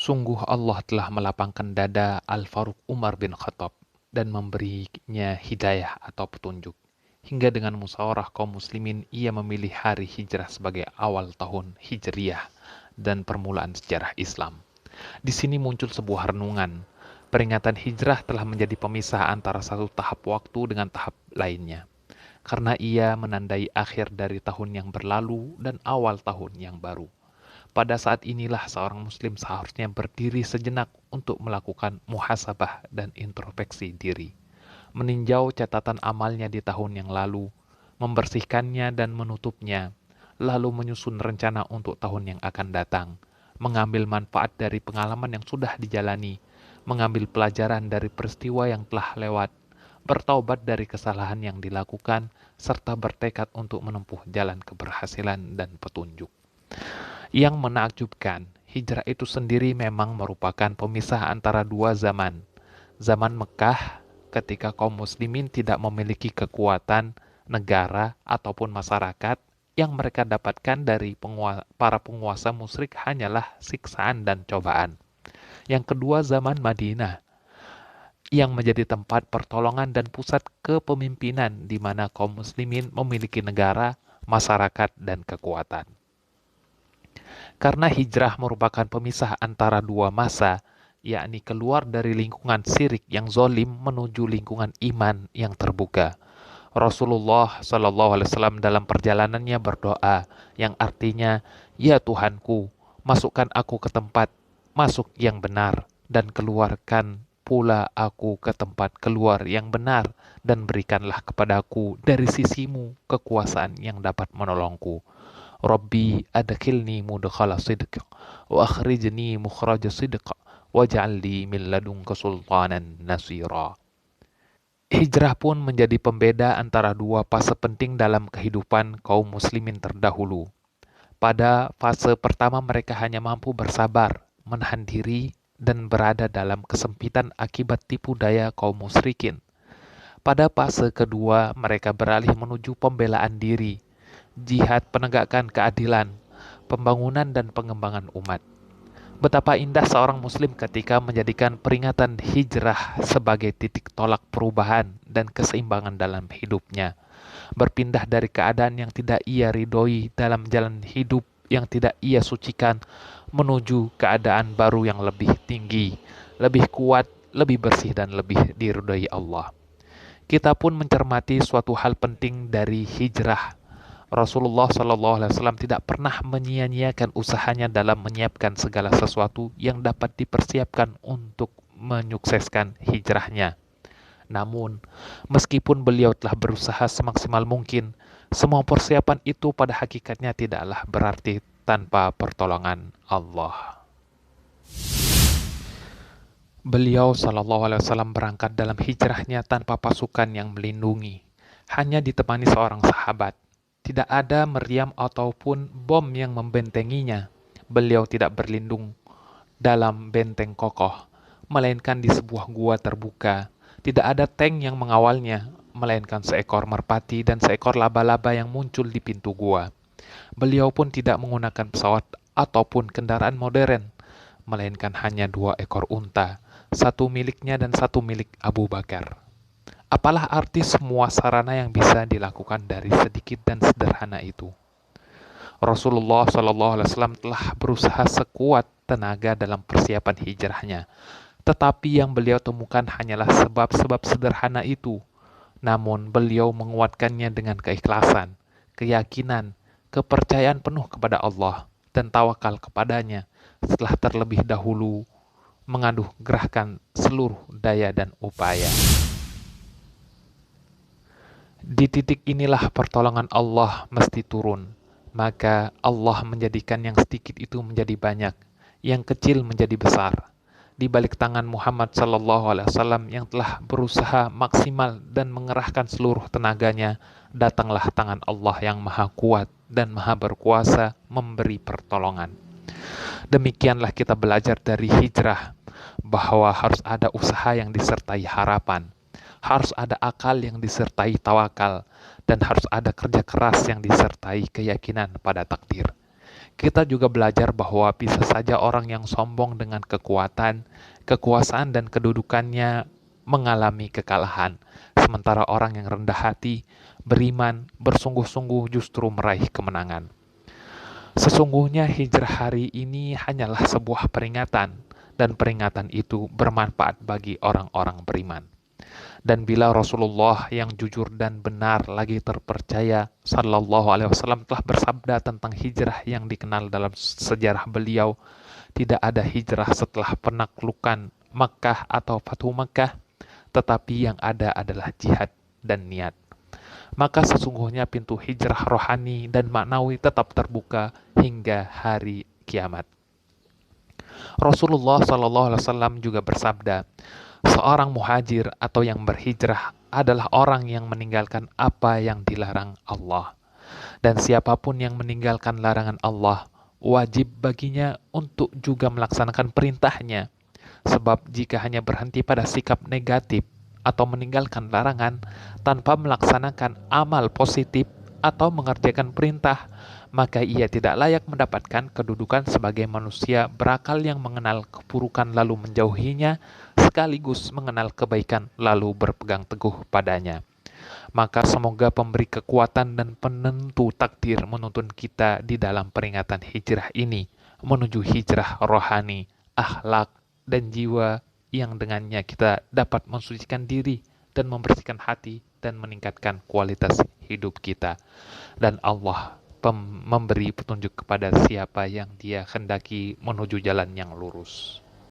Sungguh Allah telah melapangkan dada Al-Faruq Umar bin Khattab dan memberinya hidayah atau petunjuk. Hingga dengan musyawarah kaum muslimin, ia memilih hari hijrah sebagai awal tahun Hijriyah dan permulaan sejarah Islam. Di sini muncul sebuah renungan. Peringatan hijrah telah menjadi pemisah antara satu tahap waktu dengan tahap lainnya. Karena ia menandai akhir dari tahun yang berlalu dan awal tahun yang baru. Pada saat inilah seorang muslim seharusnya berdiri sejenak untuk melakukan muhasabah dan introspeksi diri. Meninjau catatan amalnya di tahun yang lalu, membersihkannya dan menutupnya, lalu menyusun rencana untuk tahun yang akan datang, mengambil manfaat dari pengalaman yang sudah dijalani, mengambil pelajaran dari peristiwa yang telah lewat, bertaubat dari kesalahan yang dilakukan, serta bertekad untuk menempuh jalan keberhasilan dan petunjuk. Yang menakjubkan, hijrah itu sendiri memang merupakan pemisah antara dua zaman. Zaman Mekah, ketika kaum muslimin tidak memiliki kekuatan, negara, ataupun masyarakat, yang mereka dapatkan dari para penguasa musyrik hanyalah siksaan dan cobaan. Yang kedua, zaman Madinah, yang menjadi tempat pertolongan dan pusat kepemimpinan di mana kaum muslimin memiliki negara, masyarakat, dan kekuatan. Karena hijrah merupakan pemisah antara dua masa, yakni keluar dari lingkungan syirik yang zolim menuju lingkungan iman yang terbuka. Rasulullah Shallallahu Alaihi Wasallam dalam perjalanannya berdoa, yang artinya, Ya Tuhanku, masukkan aku ke tempat masuk yang benar, dan keluarkan pula aku ke tempat keluar yang benar, dan berikanlah kepadaku dari sisimu kekuasaan yang dapat menolongku. Rabbi adkhilni mudkhala sidq wa akhrijni mukhraja sidq waj'al li min ladunka sultanan nasira. Hijrah pun menjadi pembeda antara dua fase penting dalam kehidupan kaum muslimin terdahulu. Pada fase pertama mereka hanya mampu bersabar, menahan diri, dan berada dalam kesempitan akibat tipu daya kaum musyrikin. Pada fase kedua mereka beralih menuju pembelaan diri, jihad penegakan keadilan, pembangunan dan pengembangan umat. Betapa indah seorang muslim ketika menjadikan peringatan hijrah sebagai titik tolak perubahan dan keseimbangan dalam hidupnya. Berpindah dari keadaan yang tidak ia ridhoi dalam jalan hidup yang tidak ia sucikan menuju keadaan baru yang lebih tinggi, lebih kuat, lebih bersih dan lebih diridhoi Allah. Kita pun mencermati suatu hal penting dari hijrah. Rasulullah Shallallahu Alaihi Wasallam tidak pernah menyia-nyiakan usahanya dalam menyiapkan segala sesuatu yang dapat dipersiapkan untuk menyukseskan hijrahnya. Namun, meskipun beliau telah berusaha semaksimal mungkin, semua persiapan itu pada hakikatnya tidaklah berarti tanpa pertolongan Allah. Beliau Shallallahu Alaihi Wasallam berangkat dalam hijrahnya tanpa pasukan yang melindungi, hanya ditemani seorang sahabat. Tidak ada meriam ataupun bom yang membentenginya. Beliau tidak berlindung dalam benteng kokoh, melainkan di sebuah gua terbuka. Tidak ada tank yang mengawalnya, melainkan seekor merpati dan seekor laba-laba yang muncul di pintu gua. Beliau pun tidak menggunakan pesawat ataupun kendaraan modern, melainkan hanya 2 ekor unta, satu miliknya dan satu milik Abu Bakar. Apalah arti semua sarana yang bisa dilakukan dari sedikit dan sederhana itu? Rasulullah Shallallahu Alaihi Wasallam telah berusaha sekuat tenaga dalam persiapan hijrahnya, tetapi yang beliau temukan hanyalah sebab-sebab sederhana itu. Namun beliau menguatkannya dengan keikhlasan, keyakinan, kepercayaan penuh kepada Allah, dan tawakal kepadanya setelah terlebih dahulu menganugerahkan seluruh daya dan upaya. Di titik inilah pertolongan Allah mesti turun. Maka Allah menjadikan yang sedikit itu menjadi banyak, yang kecil menjadi besar. Di balik tangan Muhammad Sallallahu Alaihi Wasallam yang telah berusaha maksimal dan mengerahkan seluruh tenaganya, datanglah tangan Allah yang maha kuat dan maha berkuasa memberi pertolongan. Demikianlah kita belajar dari hijrah, bahwa harus ada usaha yang disertai harapan, harus ada akal yang disertai tawakal, dan harus ada kerja keras yang disertai keyakinan pada takdir. Kita juga belajar bahwa bisa saja orang yang sombong dengan kekuatan, kekuasaan, dan kedudukannya mengalami kekalahan, sementara orang yang rendah hati, beriman, bersungguh-sungguh justru meraih kemenangan. Sesungguhnya hijrah hari ini hanyalah sebuah peringatan, dan peringatan itu bermanfaat bagi orang-orang beriman. Dan bila Rasulullah yang jujur dan benar lagi terpercaya Sallallahu Alaihi Wasallam telah bersabda tentang hijrah yang dikenal dalam sejarah beliau, tidak ada hijrah setelah penaklukan Makkah atau Fatuh Makkah, tetapi yang ada adalah jihad dan niat. Maka sesungguhnya pintu hijrah rohani dan maknawi tetap terbuka hingga hari kiamat. Rasulullah SAW juga bersabda, seorang muhajir atau yang berhijrah adalah orang yang meninggalkan apa yang dilarang Allah. Dan siapapun yang meninggalkan larangan Allah, wajib baginya untuk juga melaksanakan perintahnya. Sebab jika hanya berhenti pada sikap negatif atau meninggalkan larangan tanpa melaksanakan amal positif atau mengerjakan perintah, maka ia tidak layak mendapatkan kedudukan sebagai manusia berakal yang mengenal keburukan lalu menjauhinya, sekaligus mengenal kebaikan lalu berpegang teguh padanya. Maka semoga pemberi kekuatan dan penentu takdir menuntun kita di dalam peringatan hijrah ini menuju hijrah rohani, akhlak, dan jiwa yang dengannya kita dapat mensucikan diri dan membersihkan hati dan meningkatkan kualitas hidup kita. Dan Allah memberi petunjuk kepada siapa yang Dia kehendaki menuju jalan yang lurus.